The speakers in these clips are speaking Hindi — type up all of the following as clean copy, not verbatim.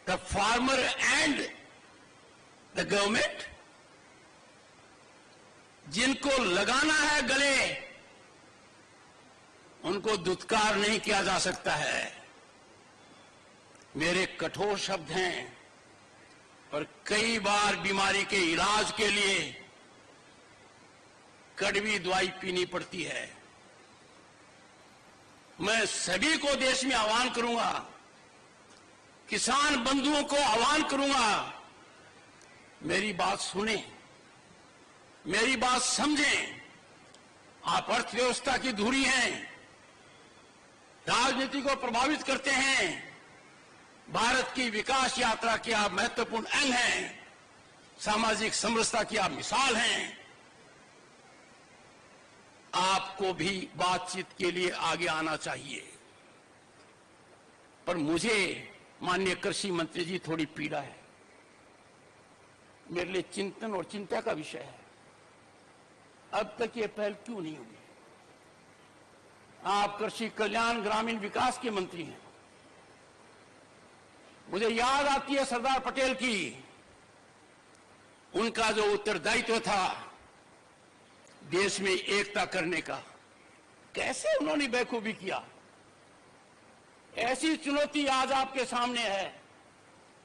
the farmer and the government, जिनको लगाना है गले, उनको दुत्कार नहीं किया जा सकता है। मेरे कठोर शब्द हैं, और कई बार बीमारी के इलाज के लिए कड़वी दवाई पीनी पड़ती है। मैं सभी को देश में आह्वान करूंगा, किसान बंधुओं को आह्वान करूंगा, मेरी बात सुने, मेरी बात समझें। आप अर्थव्यवस्था की धुरी हैं, राजनीति को प्रभावित करते हैं, भारत की विकास यात्रा के आप महत्वपूर्ण अंग हैं, सामाजिक समरसता की आप मिसाल हैं। आपको भी बातचीत के लिए आगे आना चाहिए। पर मुझे माननीय कृषि मंत्री जी थोड़ी पीड़ा है, मेरे लिए चिंतन और चिंता का विषय है। अब तक ये पहल क्यों नहीं हुई? आप कृषि कल्याण ग्रामीण विकास के मंत्री हैं। मुझे याद आती है सरदार पटेल की, उनका जो उत्तरदायित्व था देश में एकता करने का, कैसे उन्होंने बेखूबी किया। ऐसी चुनौती आज आपके सामने है,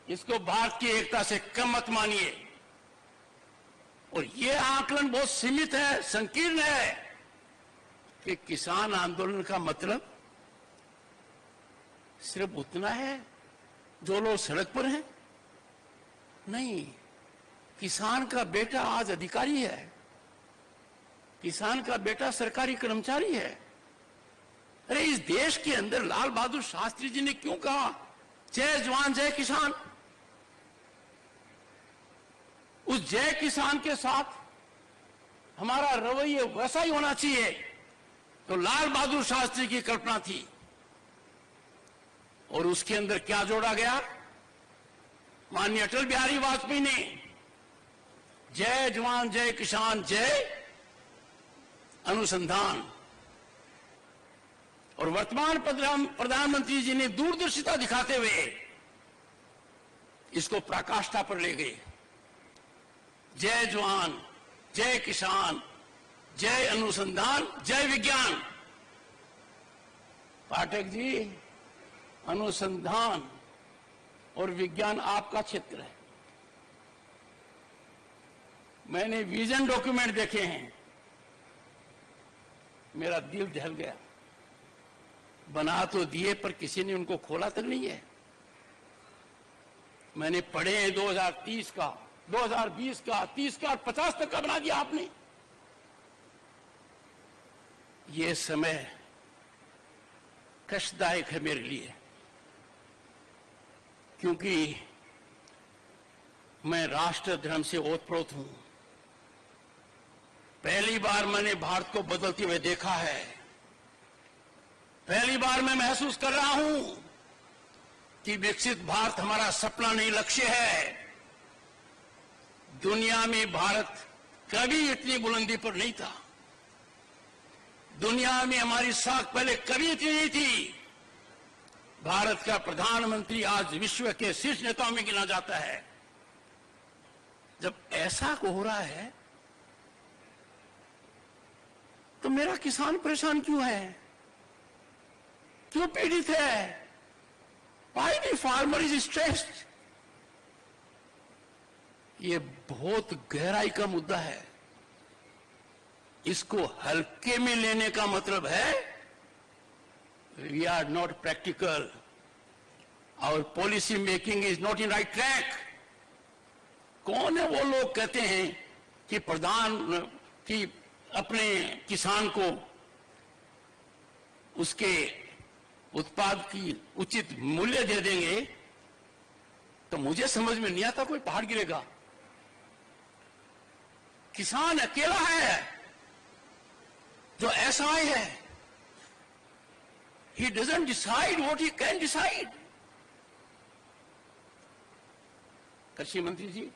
इसको भारत की एकता से कम मत मानिए। और ये आकलन बहुत सीमित है, संकीर्ण है कि किसान आंदोलन का मतलब सिर्फ उतना है जो लोग सड़क पर हैं। नहीं, किसान का बेटा आज अधिकारी है, किसान का बेटा सरकारी कर्मचारी है। अरे इस देश के अंदर लाल बहादुर शास्त्री जी ने क्यों कहा जय जवान जय किसान? उस जय किसान के साथ हमारा रवैया वैसा ही होना चाहिए तो लाल बहादुर शास्त्री की कल्पना थी। और उसके अंदर क्या जोड़ा गया? माननीय अटल बिहारी वाजपेयी ने जय जवान जय किसान जय अनुसंधान, और वर्तमान प्रधानमंत्री जी ने दूरदर्शिता दिखाते हुए इसको पराकाष्ठा पर ले गए। जय जवान जय किसान जय अनुसंधान जय विज्ञान। पाठक जी, अनुसंधान और विज्ञान आपका क्षेत्र है। मैंने विजन डॉक्यूमेंट देखे हैं, मेरा दिल दहल गया। बना तो दिए पर किसी ने उनको खोला तक नहीं है। मैंने पढ़े हैं 2030 का, 2020 का, 30 का, 50 तक का बना दिया आपने। ये समय कष्टदायक है मेरे लिए, क्योंकि मैं राष्ट्र धर्म से ओतप्रोत हूं। पहली बार मैंने भारत को बदलते हुए देखा है। पहली बार मैं महसूस कर रहा हूं कि विकसित भारत हमारा सपना नहीं, लक्ष्य है। दुनिया में भारत कभी इतनी बुलंदी पर नहीं था। दुनिया में हमारी साख पहले कभी इतनी नहीं थी। भारत का प्रधानमंत्री आज विश्व के शीर्ष नेताओं में गिना जाता है। जब ऐसा हो रहा है तो मेरा किसान परेशान क्यों है, क्यों पीड़ित है? Why the farmer is stressed? ये बहुत गहराई का मुद्दा है। इसको हल्के में लेने का मतलब है we are not practical, our policy making is not in right track। कौन है वो लोग कहते हैं कि कि अपने किसान को उसके उत्पाद की उचित मूल्य दे देंगे? तो मुझे समझ में नहीं आता कोई पहाड़ गिरेगा। किसान अकेला है जो असहाय है। He doesn't decide what he can decide। कृषि मंत्री जी,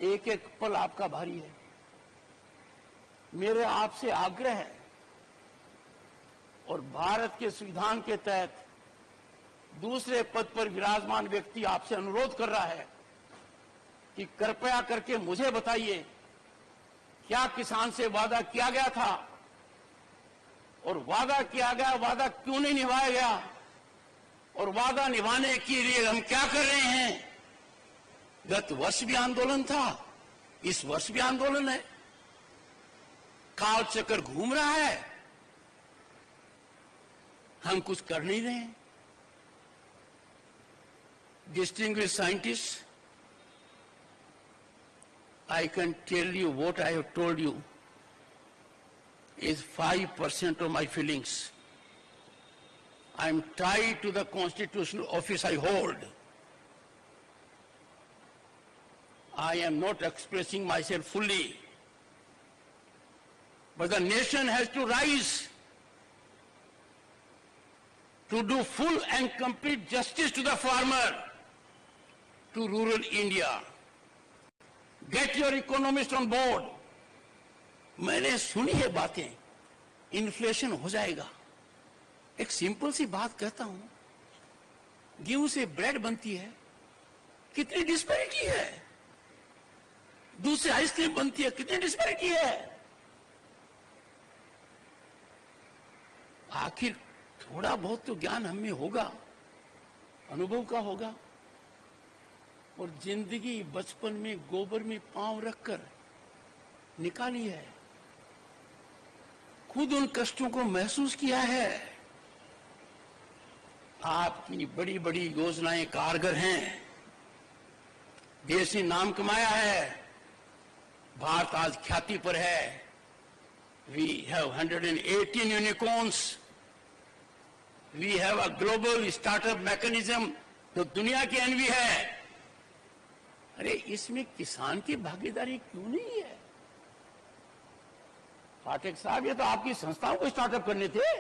एक एक पल आपका भारी है। मेरे आपसे आग्रह है, और भारत के संविधान के तहत दूसरे पद पर विराजमान व्यक्ति आपसे अनुरोध कर रहा है कि कृपया करके मुझे बताइए, क्या किसान से वादा किया गया था और वादा किया गया वादा क्यों नहीं निभाया गया, और वादा निभाने के लिए हम क्या कर रहे हैं। गत वर्ष भी आंदोलन था, इस वर्ष भी आंदोलन है, काल चक्कर घूम रहा है, हम कुछ कर नहीं रहे हैं। Distinguished scientists, I can tell you what I have told you is 5% of my feelings. I am tied to the constitutional office I hold. I am not expressing myself fully. But the nation has to rise to do full and complete justice to the farmer, to rural India. Get your economists on board. मैंने सुनी है बातें, इन्फ्लेशन हो जाएगा। एक सिंपल सी बात कहता हूं, गेहूं से ब्रेड बनती है, कितनी डिस्पैरिटी है। दूध से आइसक्रीम बनती है, कितनी डिस्पैरिटी है। आखिर थोड़ा बहुत तो ज्ञान हमें होगा, अनुभव का होगा। और जिंदगी बचपन में गोबर में पांव रखकर निकाली है, खुद उन कष्टों को महसूस किया है। आपकी बड़ी बड़ी योजनाएं कारगर हैं, देश ने नाम कमाया है, भारत आज ख्याति पर है। We have 118 unicorns. We have a global startup mechanism जो दुनिया की एनवी है। अरे इसमें किसान की भागीदारी क्यों नहीं है? पाठक साहब, ये तो आपकी संस्थाओं को स्टार्टअप करने थे।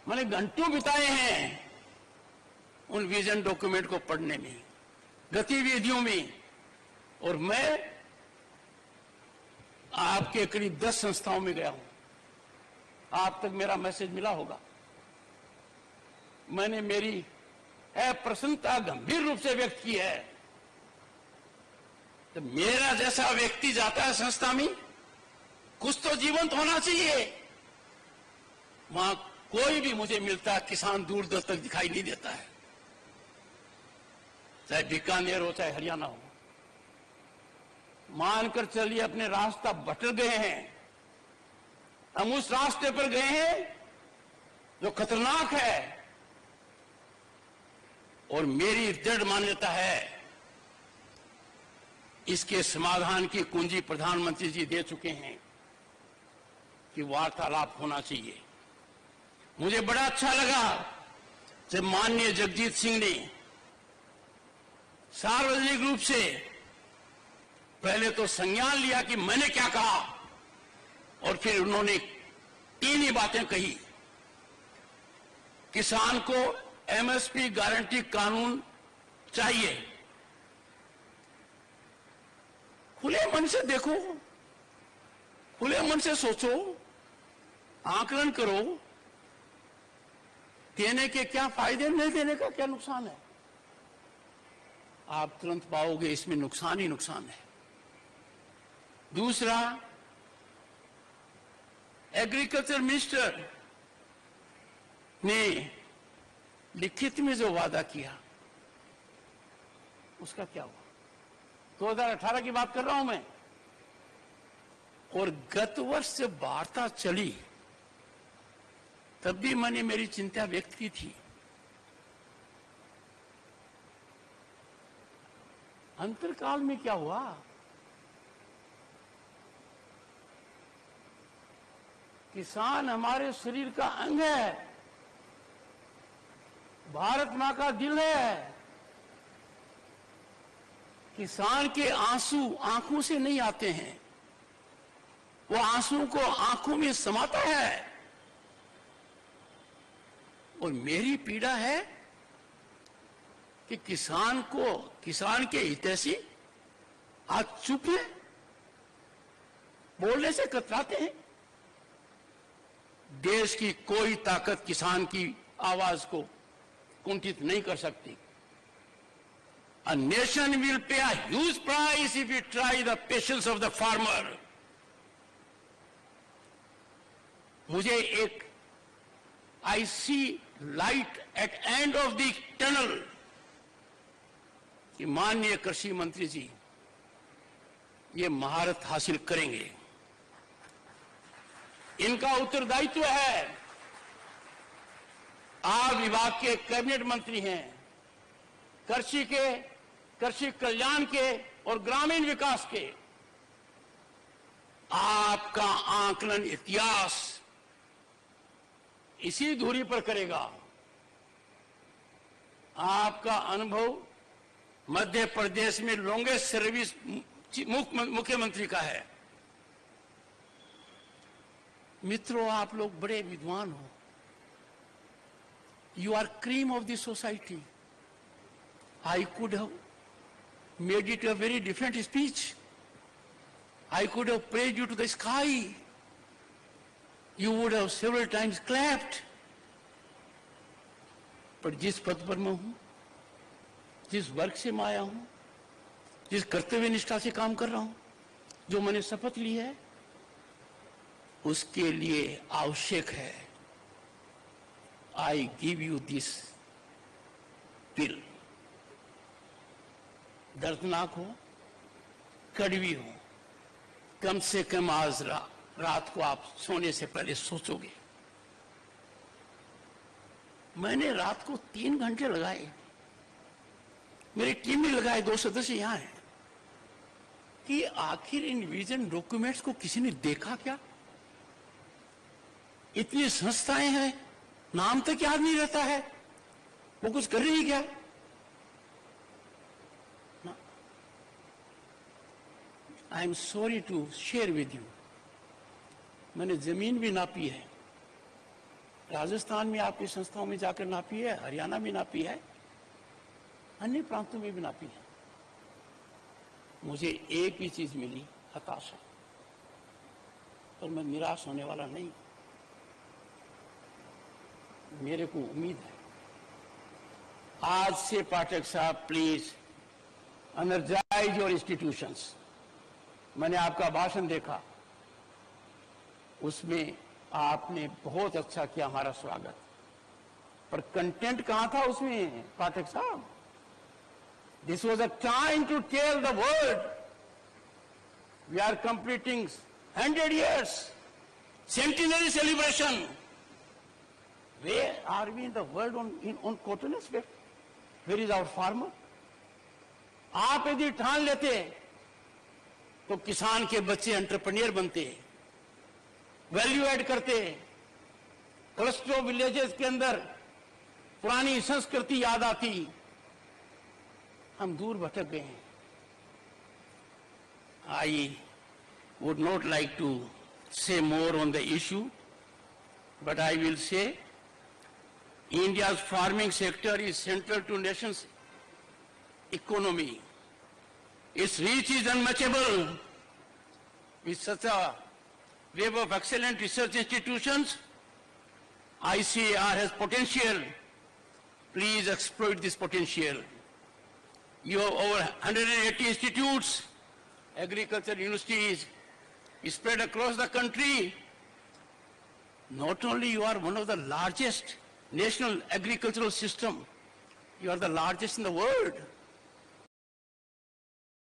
मैंने घंटों बिताए हैं उन विजन डॉक्यूमेंट को पढ़ने में, गतिविधियों में, और मैं आपके करीब 10 संस्थाओं में गया हूं। आप तक मेरा मैसेज मिला होगा। मैंने मेरी अप्रसन्नता गंभीर रूप से व्यक्त की है। तो मेरा जैसा व्यक्ति जाता है संस्था में, कुछ तो जीवंत होना चाहिए। वहां कोई भी मुझे मिलता, किसान दूर दूर तक दिखाई नहीं देता है, चाहे बीकानेर हो चाहे हरियाणा हो। मानकर चलिए अपने रास्ता भटक गए हैं, हम उस रास्ते पर गए हैं जो खतरनाक है। और मेरी दृढ़ मान्यता है इसके समाधान की कुंजी प्रधानमंत्री जी दे चुके हैं कि वार्तालाप होना चाहिए। मुझे बड़ा अच्छा लगा जब माननीय जगजीत सिंह ने सार्वजनिक रूप से पहले तो संज्ञान लिया कि मैंने क्या कहा, और फिर उन्होंने तीन ही बातें कही। किसान को एमएसपी गारंटी कानून चाहिए। खुले मन से देखो, खुले मन से सोचो, आकलन करो, देने के क्या फायदे, नहीं देने का क्या नुकसान है। आप तुरंत पाओगे इसमें नुकसान ही नुकसान है। दूसरा, एग्रीकल्चर मिनिस्टर ने लिखित में जो वादा किया उसका क्या हुआ? 2018 की बात कर रहा हूं मैं। और गत वर्ष जब वार्ता चली तब भी मैंने मेरी चिंता व्यक्त की थी। अंतरकाल में क्या हुआ? किसान हमारे शरीर का अंग है, भारत मां का दिल है। किसान के आंसू आंखों से नहीं आते हैं, वो आंसू को आंखों में समाता है। और मेरी पीड़ा है कि किसान के हितैषी आज चुप है, बोलने से कतराते हैं। देश की कोई ताकत किसान की आवाज को कुंठित नहीं कर सकती। A nation will pay a huge price if it try the patience of the farmer. मुझे एक I see light at end of the tunnel कि माननीय कृषि मंत्री जी ये महारत हासिल करेंगे। इनका उत्तरदायित्व है, आप विभाग के कैबिनेट मंत्री हैं, कृषि कल्याण के और ग्रामीण विकास के। आपका आकलन इतिहास इसी धुरी पर करेगा। आपका अनुभव मध्य प्रदेश में लॉन्गेस्ट सर्विस मुख्यमंत्री का है। मित्रों, आप लोग बड़े विद्वान हो। You are cream of the society. I could have made it a very different speech. I could have praised you to the sky. You would have several times clapped. पर जिस पद पर मैं हूं, जिस वर्ग से मैं आया हूं, जिस कर्तव्य निष्ठा से काम कर रहा हूं, जो मैंने शपथ ली है, उसके लिए आवश्यक है I give you this bill. दर्दनाक हो, कड़वी हो, कम से कम आज रात को आप सोने से पहले सोचोगे। मैंने रात को 3 घंटे लगाए, मेरी टीम में लगाए, 2 सदस्य यहां हैं, कि आखिर इन विजन डॉक्यूमेंट्स को किसी ने देखा क्या? इतनी संस्थाएं हैं, नाम तक याद नहीं रहता है, वो कुछ कर रही क्या? I am sorry to share with you. मैंने जमीन भी नापी है, राजस्थान में आपकी संस्थाओं में जाकर नापी है, हरियाणा में नापी है, अन्य प्रांतों में भी नापी है। मुझे एक ही चीज मिली, हताशा। पर मैं निराश होने वाला नहीं। मेरे को उम्मीद है। आज से पाठक साहब, प्लीज एनर्जाइज योर इंस्टीट्यूशंस। मैंने आपका भाषण देखा, उसमें आपने बहुत अच्छा किया हमारा स्वागत, पर कंटेंट कहां था उसमें पाठक साहब? This was a time to tell the world we are completing 100 years centenary celebration. Where are we in the world on cotton aspect? Where is our farmer? आप यदि ठान लेते तो किसान के बच्चे एंटरप्रेन्योर बनते, वैल्यू ऐड करते, क्लस्टर विलेजेस के अंदर पुरानी संस्कृति याद आती। हम दूर भटक गए हैं। I would not like to say more on the issue, but I will say India's farming sector is central to nation's economy. Its reach is unmatchable. With such a wave of excellent research institutions, ICAR has potential. Please exploit this potential. You have over 180 institutes, agricultural universities spread across the country. Not only you are one of the largest national agricultural system, you are the largest in the world.